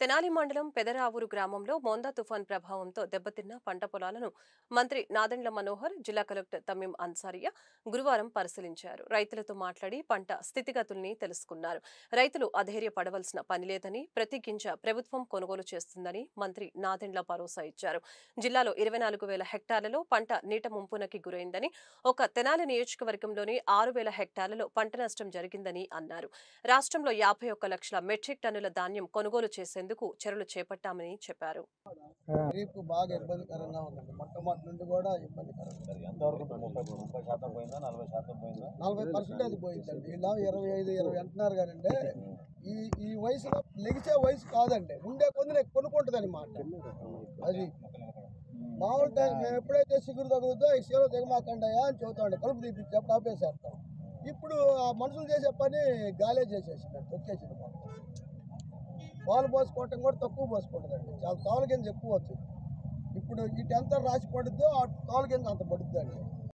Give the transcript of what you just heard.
తెనాలి మండలం పెదరావూరు గ్రామంలో మోందా తుఫాన్ ప్రభావంతో దెబ్బతిన్న పంట పొలాలను మంత్రి నాదెండ్ల మనోహర్, జిల్లా కలెక్టర్ తమీం అన్సారియా గురువారం పరిశీలించారు. రైతులతో మాట్లాడి పంట స్థితిగతుల్ని తెలుసుకున్నారు. రైతులు అధైర్యపడవలసిన పనిలేదని, ప్రతి గింజ ప్రభుత్వం కొనుగోలు చేస్తుందని మంత్రి నాదెండ్ల భరోసా ఇచ్చారు. జిల్లాలో 24,000 హెక్టార్లలో పంట నీట ముంపునకి గురైందని, ఒక తెనాలి నియోజకవర్గంలోని 6,000 హెక్టార్లలో పంట నష్టం జరిగిందని అన్నారు. రాష్ట్రంలో 51 లక్షల మెట్రిక్ టన్నుల ధాన్యం కొనుగోలు చేసేందుకు చర్యలు చేపట్టామని చెప్పారు. రేపు బాగా ఇబ్బందికరంగా ఉందండి. మొట్టమొదటి నుండి కూడా ఇబ్బందికరంగా ఎంతవరకు 30% పోయిందా, 40% పోయిందా? 40% పోయిందండి. ఇలా 25, 20 అంటున్నారు కానండి. ఈ ఈ వయసులో లెగిసే వయసు కాదండి. ఉండే కొద్ది నేను కొనుక్కుంటుంది అనమాట. అది మామూలు టైం మేము ఎప్పుడైతే సిగురు తగులుతో ఈ సేవ దిగమాకండాయా అని చెబుతాండి. కలుపు తీపించి ఆపేసేస్తాం. ఇప్పుడు ఆ మనుషులు చేసే పని గాలే చేసేసింది, తొక్కేసింది. పాలు పోసుకోవటం కూడా తక్కువ పోసుకుంటుందండి. చాలా తోల గింజ ఎక్కువ వచ్చింది. ఇప్పుడు ఇటు ఎంత రాసి పడుద్దో ఆ తోల గింజ అంత పడుద్దండి.